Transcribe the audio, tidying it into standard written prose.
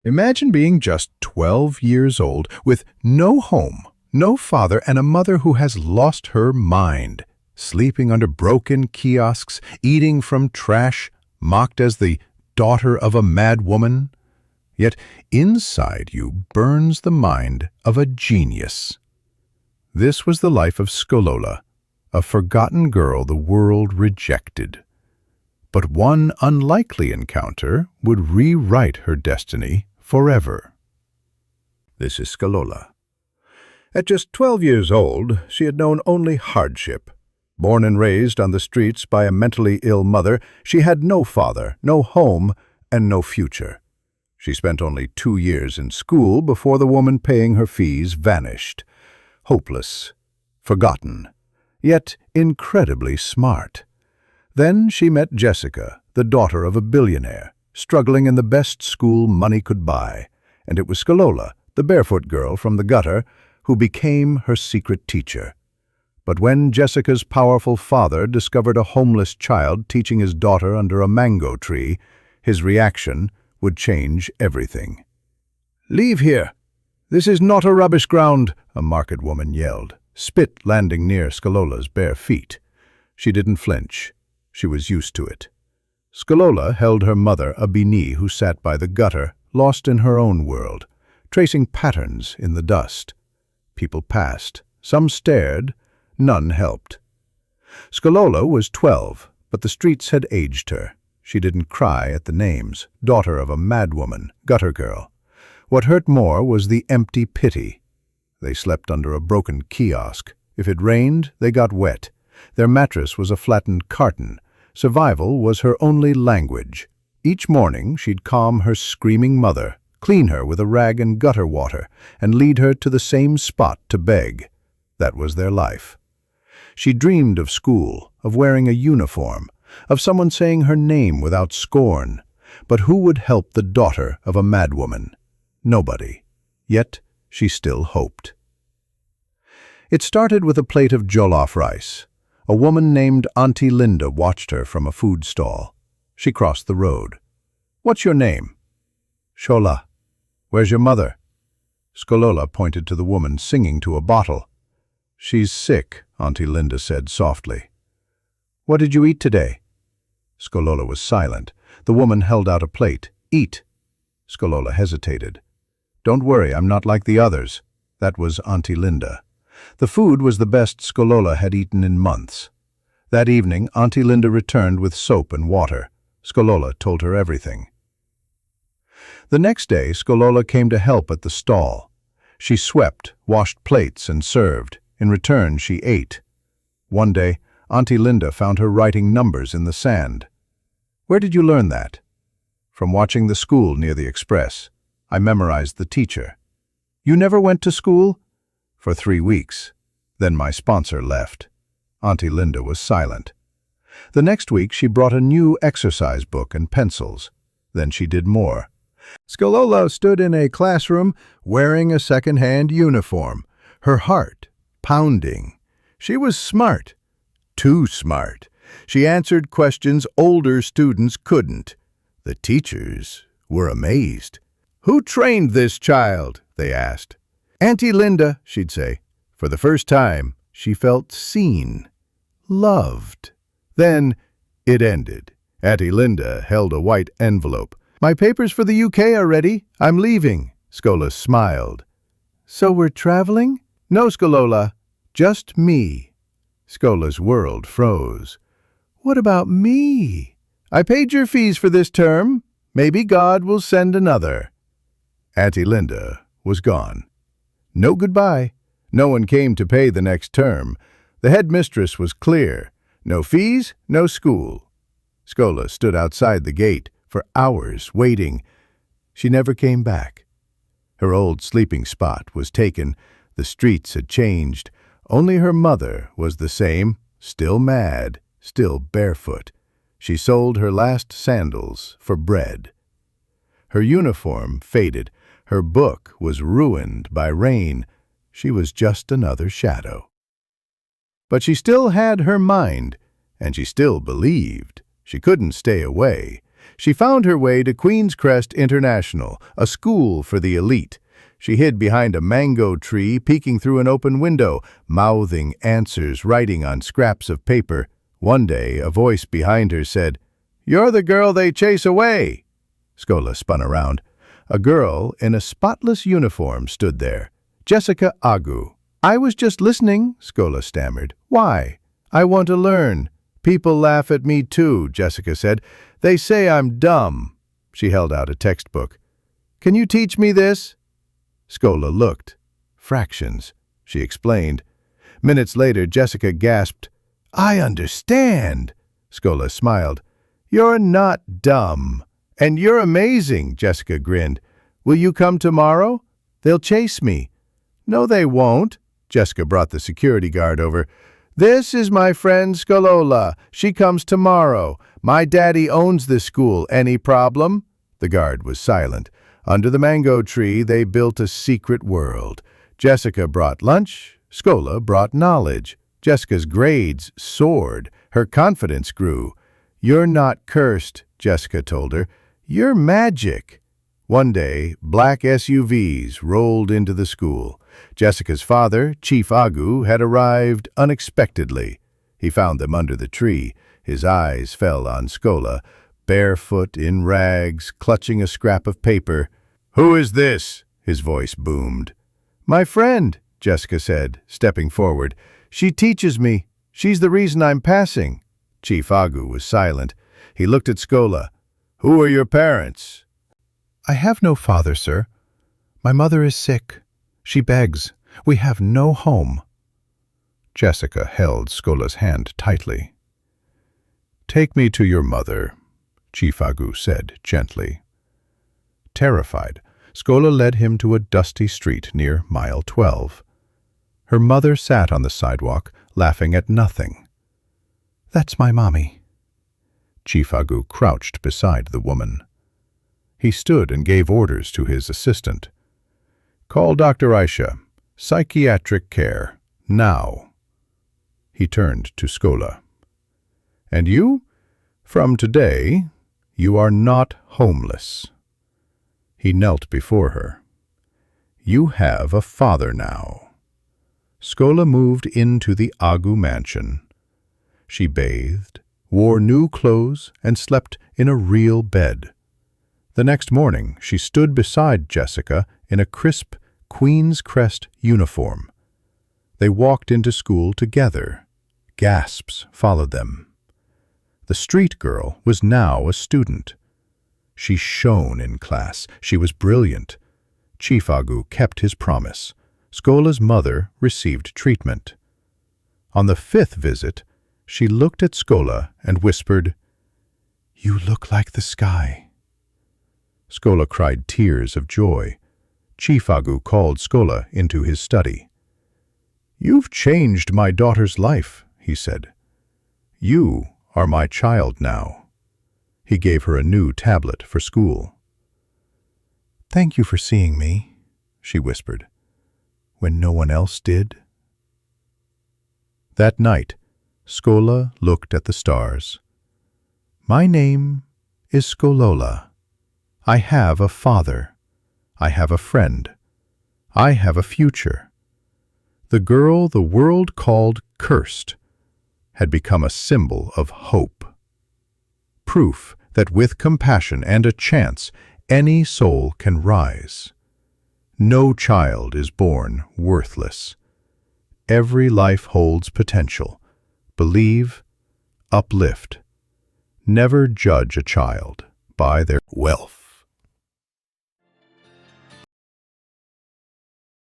Imagine being just 12 years old with no home, no father, and a mother who has lost her mind, sleeping under broken kiosks, eating from trash, mocked as the daughter of a mad woman. Yet inside you burns the mind of a genius. This was the life of Skolola, a forgotten girl the world rejected. But one unlikely encounter would rewrite her destiny forever. This is Skolola. At just 12 years old, she had known only hardship. Born and raised on the streets by a mentally ill mother, she had no father, no home, and no future. She spent only 2 years in school before the woman paying her fees vanished. Hopeless, forgotten, yet incredibly smart. Then she met Jessica, the daughter of a billionaire, struggling in the best school money could buy, and it was Skolola, the barefoot girl from the gutter, who became her secret teacher. But when Jessica's powerful father discovered a homeless child teaching his daughter under a mango tree, his reaction would change everything. "Leave here! This is not a rubbish ground," a market woman yelled, spit landing near Skolola's bare feet. She didn't flinch. She was used to it. Skolola held her mother, a Bini who sat by the gutter, lost in her own world, tracing patterns in the dust. People passed. Some stared. None helped. Skolola was 12, but the streets had aged her. She didn't cry at the names, daughter of a madwoman, gutter girl. What hurt more was the empty pity. They slept under a broken kiosk. If it rained, they got wet. Their mattress was a flattened carton. Survival was her only language. Each morning she'd calm her screaming mother, clean her with a rag and gutter water, and lead her to the same spot to beg. That was their life. She dreamed of school, of wearing a uniform, of someone saying her name without scorn. But who would help the daughter of a madwoman? Nobody. Yet she still hoped. It started with a plate of jollof rice. A woman named Auntie Linda watched her from a food stall. She crossed the road. "What's your name?" "Shola." "Where's your mother?" Skolola pointed to the woman singing to a bottle. "She's sick," Auntie Linda said softly. "What did you eat today?" Skolola was silent. The woman held out a plate. "Eat." Skolola hesitated. "Don't worry, I'm not like the others." That was Auntie Linda. The food was the best Skolola had eaten in months. That evening, Auntie Linda returned with soap and water. Skolola told her everything. The next day, Skolola came to help at the stall. She swept, washed plates, and served. In return, she ate. One day, Auntie Linda found her writing numbers in the sand. "Where did you learn that?" "From watching the school near the express. I memorized the teacher." "You never went to school?" "For 3 weeks. Then my sponsor left." Auntie Linda was silent. The next week she brought a new exercise book and pencils. Then she did more. Skolola stood in a classroom wearing a second-hand uniform, her heart pounding. She was smart. Too smart. She answered questions older students couldn't. The teachers were amazed. "Who trained this child?" they asked. "Auntie Linda," she'd say. For the first time, she felt seen, loved. Then it ended. Auntie Linda held a white envelope. "My papers for the UK are ready. I'm leaving." Skolola smiled. "So we're traveling?" "No, Skolola, just me." Skolola's world froze. "What about me?" "I paid your fees for this term. Maybe God will send another." Auntie Linda was gone. No goodbye. No one came to pay the next term. The headmistress was clear. No fees, no school. Skolola stood outside the gate for hours, waiting. She never came back. Her old sleeping spot was taken. The streets had changed. Only her mother was the same, still mad, still barefoot. She sold her last sandals for bread. Her uniform faded. Her book was ruined by rain. She was just another shadow. But she still had her mind, and she still believed. She couldn't stay away. She found her way to Queen's Crest International, a school for the elite. She hid behind a mango tree, peeking through an open window, mouthing answers, writing on scraps of paper. One day, a voice behind her said, "You're the girl they chase away." Scola spun around. A girl in a spotless uniform stood there. Jessica Agu. "I was just listening," Scola stammered. "Why?" "I want to learn." "People laugh at me too," Jessica said. "They say I'm dumb." She held out a textbook. "Can you teach me this?" Scola looked. "Fractions," she explained. Minutes later, Jessica gasped, "I understand." Scola smiled. "You're not dumb. And you're amazing," Jessica grinned. "Will you come tomorrow?" "They'll chase me." "No, they won't." Jessica brought the security guard over. "This is my friend Scolola. She comes tomorrow. My daddy owns this school. Any problem?" The guard was silent. Under the mango tree, they built a secret world. Jessica brought lunch. Scola brought knowledge. Jessica's grades soared. Her confidence grew. "You're not cursed," Jessica told her. "You're magic." One day, black SUVs rolled into the school. Jessica's father, Chief Agu, had arrived unexpectedly. He found them under the tree. His eyes fell on Scola, barefoot, in rags, clutching a scrap of paper. "Who is this?" his voice boomed. "My friend," Jessica said, stepping forward. "She teaches me. She's the reason I'm passing." Chief Agu was silent. He looked at Scola. "Who are your parents?" "I have no father, sir. My mother is sick. She begs. We have no home." Jessica held Scola's hand tightly. "Take me to your mother," Chief Agu said gently. Terrified, Scola led him to a dusty street near mile 12. Her mother sat on the sidewalk, laughing at nothing. "That's my mommy." Chief Agu crouched beside the woman. He stood and gave orders to his assistant. "Call Dr. Aisha. Psychiatric care. Now." He turned to Scola. "And you? From today, you are not homeless." He knelt before her. "You have a father now." Scola moved into the Agu mansion. She bathed, wore new clothes, and slept in a real bed. The next morning, she stood beside Jessica in a crisp Queen's Crest uniform. They walked into school together. Gasps followed them. The street girl was now a student. She shone in class. She was brilliant. Chief Agu kept his promise. Scola's mother received treatment. On the 5th visit, she looked at Scola and whispered, "You look like the sky." Scola cried tears of joy. Chief Agu called Scola into his study. "You've changed my daughter's life," he said. "You are my child now." He gave her a new tablet for school. "Thank you for seeing me," she whispered, "when no one else did." That night, Scola looked at the stars. "My name is Scolola. I have a father. I have a friend. I have a future." The girl the world called cursed had become a symbol of hope. Proof that with compassion and a chance, any soul can rise. No child is born worthless. Every life holds potential. Believe, uplift. Never judge a child by their wealth.